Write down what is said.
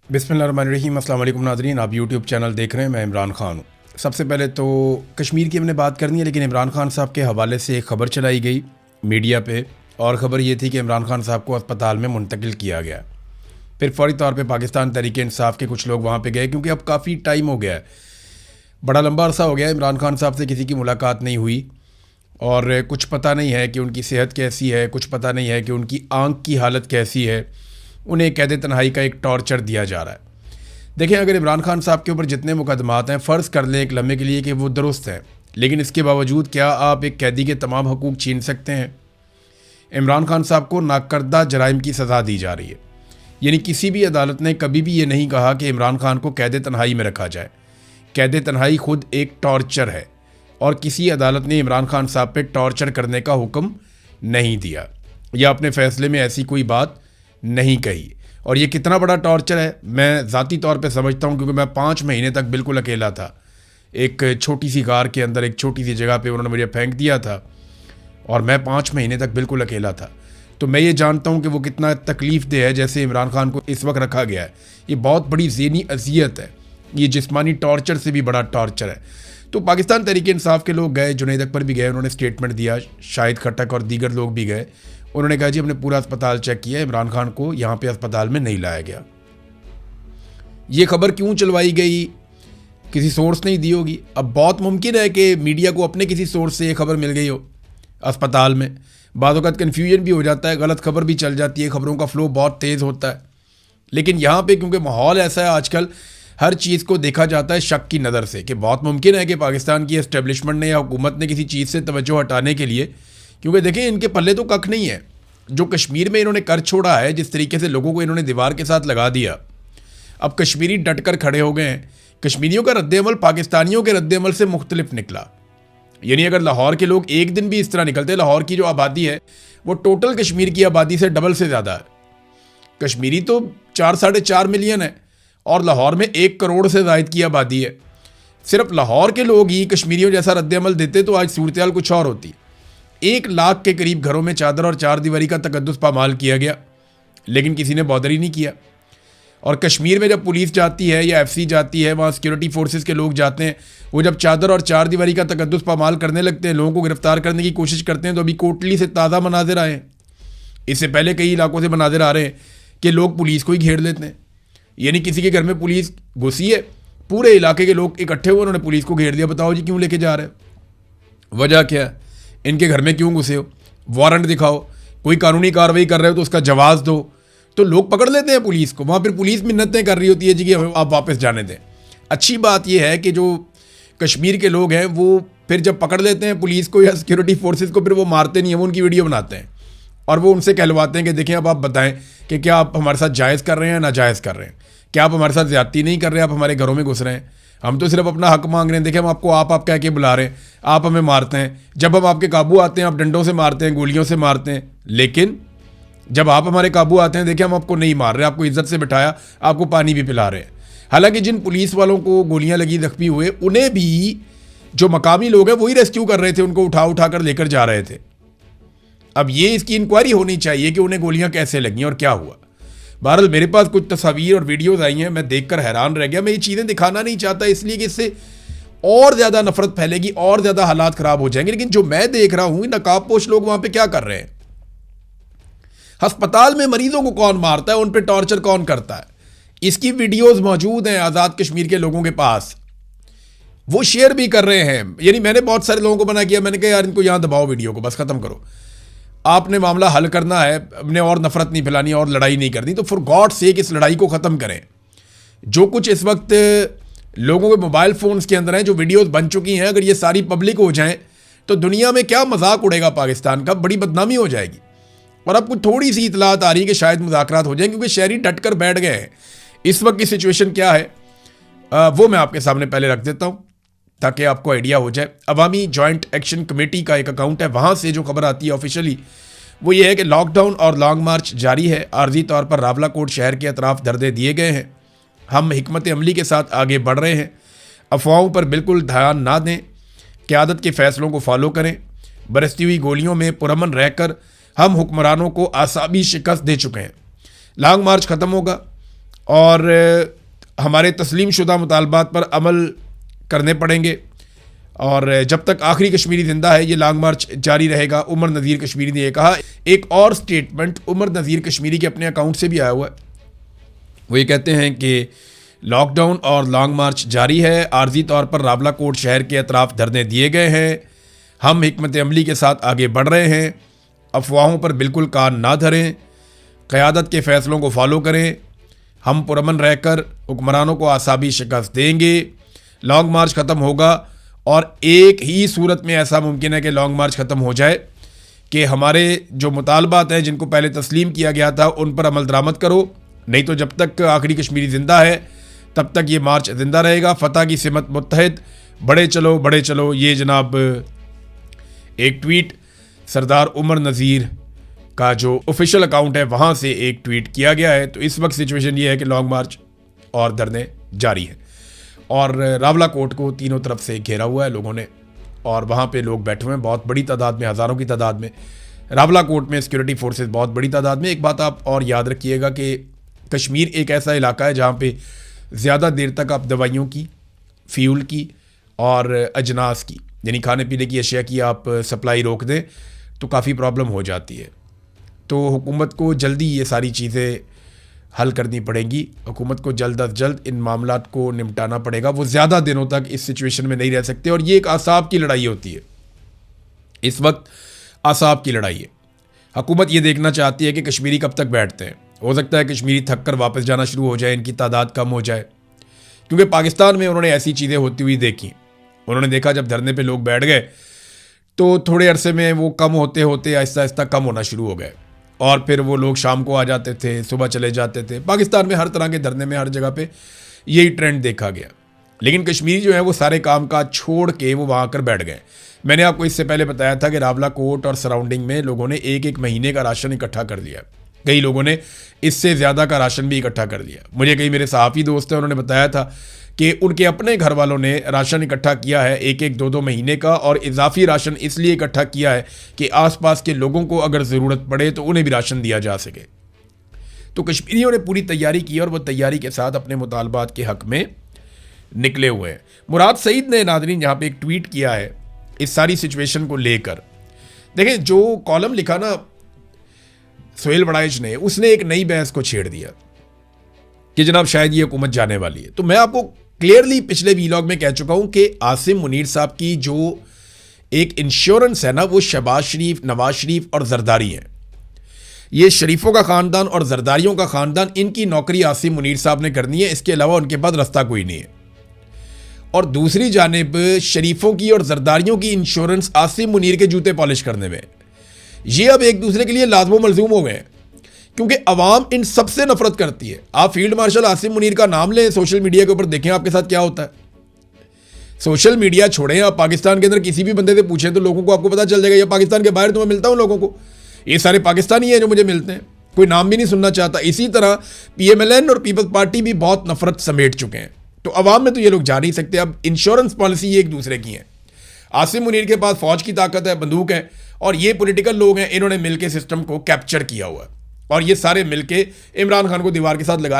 बिस्मिल्लाहिर्रहमानिर्रहीम। अस्सलाम वालेकुम नाज़रीन, आप यूट्यूब चैनल देख रहे हैं। मैं इमरान ख़ान हूँ। सबसे पहले तो कश्मीर की हमने बात करनी है, लेकिन इमरान ख़ान साहब के हवाले से एक ख़बर चलाई गई मीडिया पे, और ख़बर ये थी कि इमरान ख़ान साहब को अस्पताल में मुंतकिल किया गया। फिर फ़ौरी तौर पे पाकिस्तान तहरीक इंसाफ के कुछ लोग वहाँ पे गए, क्योंकि अब काफ़ी टाइम हो गया है, बड़ा लंबा अरसा हो गया इमरान ख़ान साहब से किसी की मुलाकात नहीं हुई, और कुछ पता नहीं है कि उनकी सेहत कैसी है, कुछ पता नहीं है कि उनकी आँख की हालत कैसी है। उन्हें कैद तन्हाई का एक टॉर्चर दिया जा रहा है। देखें, अगर इमरान ख़ान साहब के ऊपर जितने मुकदमात हैं, फ़र्ज़ कर लें एक लम्हे के लिए कि वो दुरुस्त हैं, लेकिन इसके बावजूद क्या आप एक कैदी के तमाम हकूक़ छीन सकते हैं? इमरान ख़ान साहब को नाकर्दा जराइम की सज़ा दी जा रही है। यानी किसी भी अदालत ने कभी भी ये नहीं कहा कि इमरान ख़ान को कैद तन्हाई में रखा जाए। कैद तन्हाई खुद एक टॉर्चर है, और किसी अदालत ने इमरान ख़ान साहब पे टॉर्चर करने का हुक्म नहीं दिया, या अपने फ़ैसले में ऐसी कोई बात नहीं कही। और ये कितना बड़ा टॉर्चर है मैं ज़ाती तौर पे समझता हूँ, क्योंकि मैं 5 महीने तक बिल्कुल अकेला था। एक छोटी सी कार के अंदर, एक छोटी सी जगह पे उन्होंने मुझे फेंक दिया था, और मैं 5 महीने तक बिल्कुल अकेला था। तो मैं ये जानता हूँ कि वो कितना तकलीफ़ दे है जैसे इमरान ख़ान को इस वक्त रखा गया है। ये बहुत बड़ी ज़हनी अज़ियत है, ये जिस्मानी टॉर्चर से भी बड़ा टॉर्चर है। तो पाकिस्तान तहरीक इंसाफ के लोग गए, जुनैद अकबर भी गए, उन्होंने स्टेटमेंट दिया, शाहिद खट्टक और दीगर लोग भी गए। उन्होंने कहा जी हमने पूरा अस्पताल चेक किया, इमरान ख़ान को यहाँ पे अस्पताल में नहीं लाया गया। ये खबर क्यों चलवाई गई, किसी सोर्स नहीं दी होगी। अब बहुत मुमकिन है कि मीडिया को अपने किसी सोर्स से ये खबर मिल गई हो अस्पताल में। बाद वक़्त कन्फ्यूजन भी हो जाता है, गलत खबर भी चल जाती है, खबरों का फ़्लो बहुत तेज़ होता है। लेकिन यहाँ पे क्योंकि माहौल ऐसा है आजकल, हर चीज़ को देखा जाता है शक की नज़र से, कि बहुत मुमकिन है कि पाकिस्तान की एस्टेब्लिशमेंट ने या हुकूमत ने किसी चीज़ से तवज्जो हटाने के लिए, क्योंकि देखें इनके पल्ले तो कख नहीं है। जो कश्मीर में इन्होंने कर छोड़ा है, जिस तरीके से लोगों को इन्होंने दीवार के साथ लगा दिया, अब कश्मीरी डट कर खड़े हो गए हैं। कश्मीरियों का रद्द-ए-अमल पाकिस्तानियों के रद्द-ए-अमल से मुख्तलिफ निकला। यानी अगर लाहौर के लोग एक दिन भी इस तरह निकलते, लाहौर की जो आबादी है वो टोटल कश्मीर की आबादी से डबल से ज़्यादा है। कश्मीरी तो 4-4.5 मिलियन है, और लाहौर में 1 करोड़ से ज़ायद की आबादी है। सिर्फ लाहौर के लोग ही कश्मीरियों जैसा रद्द-ए-अमल देते तो आज सूरत हाल कुछ और होती। 1 लाख के करीब घरों में चादर और चारदीवारी का तकद्दुस पामाल किया गया, लेकिन किसी ने बॉदर ही नहीं किया। और कश्मीर में जब पुलिस जाती है या एफसी जाती है, वहाँ सिक्योरिटी फोर्सेस के लोग जाते हैं, वो जब चादर और चारदीवारी का तकद्दुस पामाल करने लगते हैं, लोगों को गिरफ्तार करने की कोशिश करते हैं, तो अभी कोटली से ताज़ा मनाजिर आए हैं। इससे पहले कई इलाकों से मनाजिर आ रहे हैं कि लोग पुलिस को ही घेर लेते हैं। यानी किसी के घर में पुलिस घुसी है, पूरे इलाके के लोग इकट्ठे हुए, उन्होंने पुलिस को घेर दिया। बताओ जी क्यों लेके जा रहे हो, वजह क्या है, इनके घर में क्यों घुसे हो, वारंट दिखाओ, कोई कानूनी कार्रवाई कर रहे हो तो उसका जवाब दो। तो लोग पकड़ लेते हैं पुलिस को, वहाँ फिर पुलिस मिन्नतें कर रही होती है जी कि आप वापस जाने दें। अच्छी बात यह है कि जो कश्मीर के लोग हैं वो फिर जब पकड़ लेते हैं पुलिस को या सिक्योरिटी फोर्सेस को, फिर वो मारते नहीं हैं, वो उनकी वीडियो बनाते हैं और वो उनसे कहलवाते हैं कि देखिए अब आप बताएं कि क्या आप हमारे साथ जायज़ कर रहे हैं या नाजायज़ कर रहे हैं, क्या आप हमारे साथ ज़्यादती नहीं कर रहे हैं, आप हमारे घरों में घुस रहे हैं, हम तो सिर्फ अपना हक मांग रहे हैं। देखिए हम आपको आप कह के बुला रहे हैं, आप हमें मारते हैं। जब हम आपके काबू आते हैं आप डंडों से मारते हैं, गोलियों से मारते हैं, लेकिन जब आप हमारे काबू आते हैं देखिए हम आपको नहीं मार रहे, आपको इज्जत से बिठाया, आपको पानी भी पिला रहे हैं। हालांकि जिन पुलिस वालों को गोलियां लगी, जख्मी हुए, उन्हें भी जो मकामी लोग हैं वही रेस्क्यू कर रहे थे, उनको उठा कर लेकर जा रहे थे। अब ये इसकी इंक्वायरी होनी चाहिए कि उन्हें गोलियां कैसे लगी और क्या हुआ। बहरहाल मेरे पास कुछ तस्वीर और वीडियोज़ आई हैं, मैं देखकर हैरान रह गया। मैं ये चीज़ें दिखाना नहीं चाहता इसलिए कि इससे और ज़्यादा नफरत फैलेगी, और ज़्यादा हालात ख़राब हो जाएंगे। लेकिन जो मैं देख रहा हूँ, नकाबपोश लोग वहाँ पे क्या कर रहे हैं, अस्पताल में मरीजों को कौन मारता है, उन पर टॉर्चर कौन करता है, इसकी वीडियोज़ मौजूद हैं आज़ाद कश्मीर के लोगों के पास, वो शेयर भी कर रहे हैं। यानी मैंने बहुत सारे लोगों को मना किया, मैंने कहा यार इनको यहाँ दबाओ, वीडियो को बस ख़त्म करो, आपने मामला हल करना है, अपने और नफरत नहीं फैलानी और लड़ाई नहीं करनी, तो फॉर गॉड सेक इस लड़ाई को ख़त्म करें। जो कुछ इस वक्त लोगों के मोबाइल फ़ोन्स के अंदर हैं, जो वीडियोस बन चुकी हैं, अगर ये सारी पब्लिक हो जाएं तो दुनिया में क्या मजाक उड़ेगा पाकिस्तान का, बड़ी बदनामी हो जाएगी। और अब कुछ थोड़ी सी इतलात आ रही है कि शायद मुज़ाकरात हो जाएं, क्योंकि शहरी डट कर बैठ गए हैं। इस वक्त की सिचुएशन क्या है वो मैं आपके सामने पहले रख देता हूँ ताकि आपको आइडिया हो जाए। अवामी जॉइंट एक्शन कमेटी का एक अकाउंट है, वहाँ से जो खबर आती है ऑफिशियली वो ये है कि लॉकडाउन और लॉन्ग मार्च जारी है, आर्जी तौर पर रावलाकोट शहर के अतराफ दर्दे दिए गए हैं, हम हिकमत अमली के साथ आगे बढ़ रहे हैं, अफवाहों पर बिल्कुल ध्यान ना दें, क़यादत के फ़ैसलों को फॉलो करें, बरसती हुई गोलियों में पुरअमन रहकर हम हुक्मरानों को आसाबी शिकस्त दे चुके हैं, लॉन्ग मार्च ख़त्म होगा, और हमारे तस्लीम शुदा मुतालबात पर अमल करने पड़ेंगे। और जब तक आखिरी कश्मीरी जिंदा है ये लॉन्ग मार्च जारी रहेगा। उमर नज़ीर कश्मीरी ने यह कहा। एक और स्टेटमेंट उमर नज़ीर कश्मीरी के अपने अकाउंट से भी आया हुआ है। वो ये कहते हैं कि लॉकडाउन और लॉन्ग मार्च जारी है। आर्जी तौर पर रावला कोट शहर के अतराफ धरने दिए गए हैं। हम हिकमत अमली के साथ आगे बढ़ रहे हैं। अफवाहों पर बिल्कुल कान ना धरें, क़यादत के फ़ैसलों को फॉलो करें। हम पुरअमन रहकर हुक्मरानों को आसाबी शिकस्त देंगे। लॉन्ग मार्च ख़त्म होगा और एक ही सूरत में ऐसा मुमकिन है कि लॉन्ग मार्च ख़त्म हो जाए कि हमारे जो मुतालबात हैं जिनको पहले तस्लीम किया गया था उन पर अमल दरामद करो। नहीं तो जब तक आखिरी कश्मीरी ज़िंदा है तब तक ये मार्च ज़िंदा रहेगा। फ़तह की सिमत मुत्तहिद, बड़े चलो। ये जनाब एक ट्वीट सरदार उमर नज़ीर का जो ऑफिशियल अकाउंट है वहाँ से एक ट्वीट किया गया है। तो इस वक्त सिचुएशन ये है कि लॉन्ग मार्च और धरने जारी है और रावला कोट को तीनों तरफ से घेरा हुआ है लोगों ने और वहाँ पे लोग बैठे हुए हैं बहुत बड़ी तादाद में, हज़ारों की तादाद में। रावला कोट में सिक्योरिटी फोर्सेस बहुत बड़ी तादाद में। एक बात आप और याद रखिएगा कि कश्मीर एक ऐसा इलाका है जहाँ पे ज़्यादा देर तक आप दवाइयों की, फ्यूल की और अजनास की यानी खाने पीने की अशिया की आप सप्लाई रोक दें तो काफ़ी प्रॉब्लम हो जाती है। तो हुकूमत को जल्दी ये सारी चीज़ें हल करनी पड़ेंगी। हुकूमत को जल्द अज जल्द इन मामलात को निपटाना पड़ेगा। वो ज़्यादा दिनों तक इस सिचुएशन में नहीं रह सकते और ये एक आसाब की लड़ाई होती है। इस वक्त आसाब की लड़ाई है। हुकूमत ये देखना चाहती है कि कश्मीरी कब तक बैठते हैं। हो सकता है कश्मीरी थक कर वापस जाना शुरू हो जाए, इनकी तादाद कम हो जाए, क्योंकि पाकिस्तान में उन्होंने ऐसी चीज़ें होती हुई देखी। उन्होंने देखा जब धरने पे लोग बैठ गए तो थोड़े अरसे में वो कम होते होते आहिस्ता आहिस्ता कम होना शुरू हो गए और फिर वो लोग शाम को आ जाते थे, सुबह चले जाते थे। पाकिस्तान में हर तरह के धरने में हर जगह पे यही ट्रेंड देखा गया। लेकिन कश्मीरी जो है वो सारे काम काज छोड़ के वो वहाँ आकर बैठ गए। मैंने आपको इससे पहले बताया था कि रावला कोट और सराउंडिंग में लोगों ने एक महीने का राशन इकट्ठा कर लिया। कई लोगों ने इससे ज़्यादा का राशन भी इकट्ठा कर लिया। मुझे कई मेरे सहाफ़ी दोस्त हैं, उन्होंने बताया था कि उनके अपने घर वालों ने राशन इकट्ठा किया है 1-2 महीने का और इजाफी राशन इसलिए इकट्ठा किया है कि आसपास के लोगों को अगर ज़रूरत पड़े तो उन्हें भी राशन दिया जा सके। तो कश्मीरियों ने पूरी तैयारी की और वो तैयारी के साथ अपने मुतालबात के हक़ में निकले हुए हैं। मुराद सईद ने नाज़रीन यहाँ पे एक ट्वीट किया है इस सारी सिचुएशन को लेकर। देखें, जो कॉलम लिखा ना सोहेल बड़ाइश ने, उसने एक नई बहस को छेड़ दिया कि जनाब शायद ये हुकूमत जाने वाली है। तो मैं आपको क्लियरली पिछले वीलॉग में कह चुका हूं कि आसिम मुनीर साहब की जो एक इंश्योरेंस है ना वो शहबाज शरीफ, नवाज शरीफ और जरदारी है। ये शरीफों का ख़ानदान और जरदारियों का ख़ानदान, इनकी नौकरी आसिम मुनीर साहब ने करनी है। इसके अलावा उनके पास रास्ता कोई नहीं है। और दूसरी जानिब शरीफों की और जरदारियों की इंश्योरेंस आसिम मुनीर के जूते पॉलिश करने में। ये अब एक दूसरे के लिए लाज़िम मलज़ूम हो गए हैं क्योंकि अवाम इन सबसे नफरत करती है। आप फील्ड मार्शल आसिम मुनीर का नाम लें, सोशल मीडिया के ऊपर देखें आपके साथ क्या होता है। सोशल मीडिया छोड़ें, आप पाकिस्तान के अंदर किसी भी बंदे से पूछें तो लोगों को आपको पता चल जाएगा। या पाकिस्तान के बाहर तो मैं मिलता हूं लोगों को, ये सारे पाकिस्तानी हैं जो मुझे मिलते हैं, कोई नाम भी नहीं सुनना चाहता। इसी तरह PMLN और पीपल्स पार्टी भी बहुत नफरत समेट चुके हैं। तो अवाम में तो ये लोग जा नहीं सकते। अब इंश्योरेंस पॉलिसी एक दूसरे की है। आसिम मुनीर के पास फौज की ताकत है, बंदूक है और ये पॉलिटिकल लोग हैं, इन्होंने मिलकर सिस्टम को कैप्चर किया हुआ है और ये सारे मिलके इमरान खान को दीवार के साथ लगा